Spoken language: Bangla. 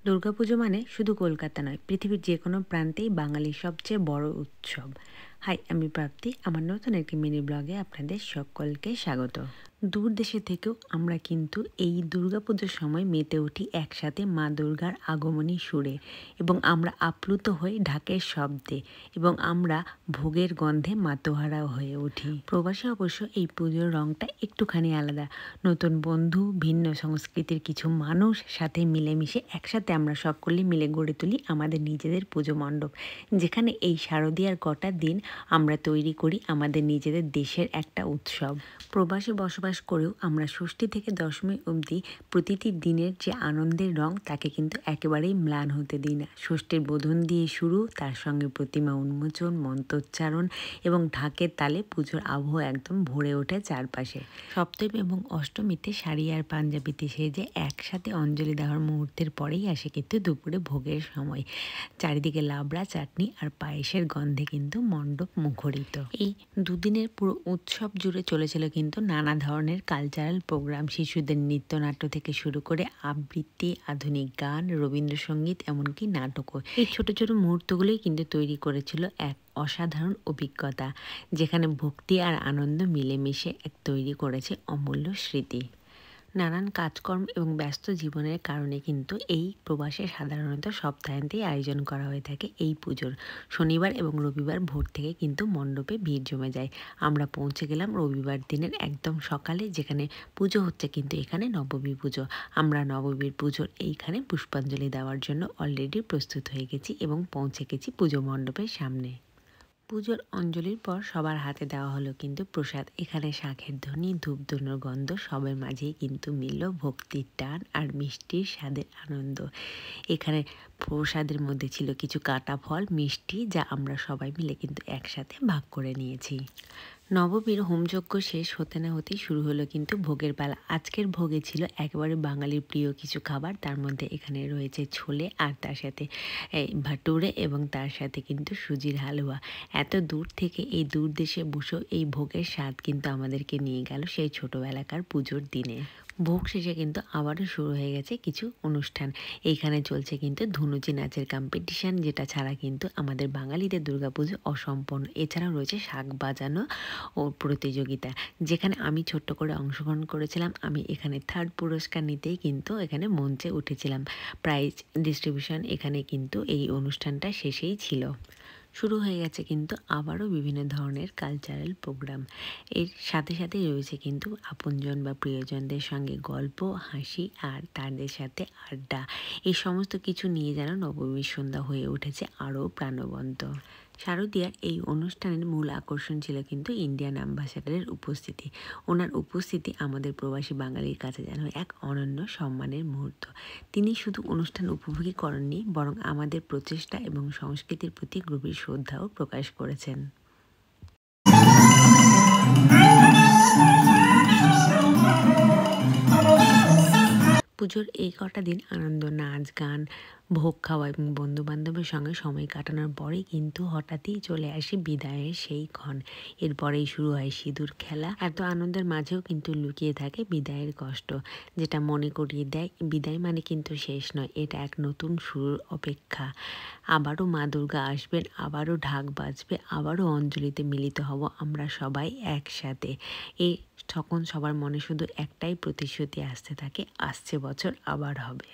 দুর্গাপুজো মানে শুধু কলকাতা নয়, পৃথিবীর যে কোনো প্রান্তেই বাঙালির সবচেয়ে বড় উৎসব। হাই, আমি প্রাপ্তি। আমার নতুন একটি মিনি ব্লগে আপনাদের সকলকে স্বাগত। দূর দেশে থেকেও আমরা কিন্তু এই দুর্গাপুজোর সময় মেতে উঠি একসাথে মা দুর্গার আগমনী সুরে, এবং আমরা আপ্লুত হই ঢাকের শব্দে, এবং আমরা ভোগের গন্ধে মাতোহারা হয়ে উঠি। প্রবাসে অবশ্য এই পুজোর রঙটা একটুখানি আলাদা। নতুন বন্ধু, ভিন্ন সংস্কৃতির কিছু মানুষ সাথে মিলেমিশে একসাথে আমরা সকলে মিলে গড়ে তুলি আমাদের নিজেদের পুজো মণ্ডপ, যেখানে এই শারদীয়ার কটা দিন আমরা তৈরি করি আমাদের নিজেদের দেশের একটা উৎসব। প্রবাসে বসবাস করেও আমরা ষষ্ঠী থেকে দশমী অবধি প্রতিটি দিনের যে আনন্দের রং তাকে কিন্তু একেবারেই ম্লান হতে দিই না। ষষ্ঠীর বোধন দিয়ে শুরু, তার সঙ্গে প্রতিমা উন্মোচন, মন্ত্রোচ্চারণ এবং ঢাকের তালে পুজোর আবহ একদম ভরে ওঠে চারপাশে। সপ্তমী এবং অষ্টমীতে শাড়ি আর পাঞ্জাবিতে সেজে একসাথে অঞ্জলি দেওয়ার মুহূর্তের পরেই আসে কিন্তু দুপুরে ভোগের সময়। চারিদিকে লাবড়া, চাটনি আর পায়েসের গন্ধে কিন্তু মণ্ডপ মুখরিত। এই দুদিনের পুরো উৎসব জুড়ে চলেছিল কিন্তু নানা ধরনের কালচারাল প্রোগ্রাম, শিশুদের নৃত্যনাট্য থেকে শুরু করে আবৃত্তি, আধুনিক গান, রবীন্দ্রসঙ্গীত, এমনকি নাটকও। এই ছোট ছোট মুহূর্তগুলোই কিন্তু তৈরি করেছিল এক অসাধারণ অভিজ্ঞতা, যেখানে ভক্তি আর আনন্দ মিলেমিশে তৈরি করেছে অমূল্য স্মৃতি। নানান কাজকর্ম এবং ব্যস্ত জীবনের কারণে কিন্তু এই প্রবাসে সাধারণত সপ্তাহান্তেই আয়োজন করা হয়ে থাকে এই পুজোর। শনিবার এবং রবিবার ভোর থেকে কিন্তু মণ্ডপে ভিড় জমে যায়। আমরা পৌঁছে গেলাম রবিবার দিনের একদম সকালে, যেখানে পুজো হচ্ছে কিন্তু এখানে নবমী পুজো। আমরা নবমীর পুজোর এইখানে পুষ্পাঞ্জলি দেওয়ার জন্য অলরেডি প্রস্তুত হয়ে গেছি এবং পৌঁছে গেছি পুজো মণ্ডপের সামনে। পুজোর অঞ্জলির পর সবার হাতে দেওয়া হলো কিন্তু প্রসাদ। এখানে শাঁখের ধ্বনি, ধূপধুনোর গন্ধ, সবের মাঝেই কিন্তু মিলল ভক্তির টান আর মিষ্টির স্বাদের আনন্দ। এখানে প্রসাদের মধ্যে ছিল কিছু কাটা ফল, মিষ্টি, যা আমরা সবাই মিলে কিন্তু একসাথে ভাগ করে নিয়েছি। নবমীর হোমযজ্ঞ শেষ হতে না হতেই শুরু হলো কিন্তু ভোগের পালা। আজকের ভোগে ছিল একেবারে বাঙালির প্রিয় কিছু খাবার, তার মধ্যে এখানে রয়েছে ছোলে, আর তার সাথে ভাটুরে, এবং তার সাথে কিন্তু সুজির হালুয়া। এত দূর থেকে এই দূর দেশে বসেও এই ভোগের স্বাদ কিন্তু আমাদেরকে নিয়ে গেল সেই ছোটোবেলাকার পুজোর দিনে। ভোগ শেষে কিন্তু আবারও শুরু হয়ে গেছে কিছু অনুষ্ঠান। এইখানে চলছে কিন্তু ধুনুচি নাচের কম্পিটিশান, যেটা ছাড়া কিন্তু আমাদের বাঙালিদের দুর্গাপুজো অসম্পূর্ণ। এছাড়াও রয়েছে শাঁখ বাজানো ও প্রতিযোগিতা, যেখানে আমি ছোট্ট করে অংশগ্রহণ করেছিলাম। আমি এখানে থার্ড পুরস্কার নিতেই কিন্তু এখানে মঞ্চে উঠেছিলাম। প্রাইজ ডিস্ট্রিবিউশন এখানে কিন্তু এই অনুষ্ঠানটা শেষেই ছিল। শুরু হয়ে গেছে কিন্তু আবারও বিভিন্ন ধরনের কালচারাল প্রোগ্রাম। এর সাথে সাথে রয়েছে কিন্তু আপনজন বা প্রিয়জনদের সঙ্গে গল্প, হাসি, আর তাদের সাথে আড্ডা। এই সমস্ত কিছু নিয়ে যেন নবমীর সন্ধ্যা হয়ে উঠেছে আরও প্রাণবন্ত। শারদীয়ার এই অনুষ্ঠানের মূল আকর্ষণ ছিল কিন্তু ইন্ডিয়ান অ্যাম্বাসাডারের উপস্থিতি। ওনার উপস্থিতি আমাদের প্রবাসী বাঙালির কাছে যেন এক অনন্য সম্মানের মুহূর্ত। তিনি শুধু অনুষ্ঠান উপভোগই করেননি, বরং আমাদের প্রচেষ্টা এবং সংস্কৃতির প্রতি গভীর শ্রদ্ধাও প্রকাশ করেছেন। পুজোর এই কটা দিন আনন্দ, নাচ, গান, ভোগ খাওয়া এবং বন্ধুবান্ধবের সঙ্গে সময় কাটানোর পরেই কিন্তু হঠাৎই চলে আসে বিদায়ের সেই ক্ষণ। এরপরেই শুরু হয় সিঁদুর খেলা। এত আনন্দের মাঝেও কিন্তু লুকিয়ে থাকে বিদায়ের কষ্ট, যেটা মনে করিয়ে দেয় বিদায় মানে কিন্তু শেষ নয়, এটা এক নতুন শুরুর অপেক্ষা। আবারও মা দুর্গা আসবেন, আবারও ঢাক বাজবে, আবারও অঞ্জলিতে মিলিত হব আমরা সবাই একসাথে। এই তখন সবার মনে শুধু একটাই প্রতিশ্রুতি আসতে থাকে, আসছে বছর আবার হবে।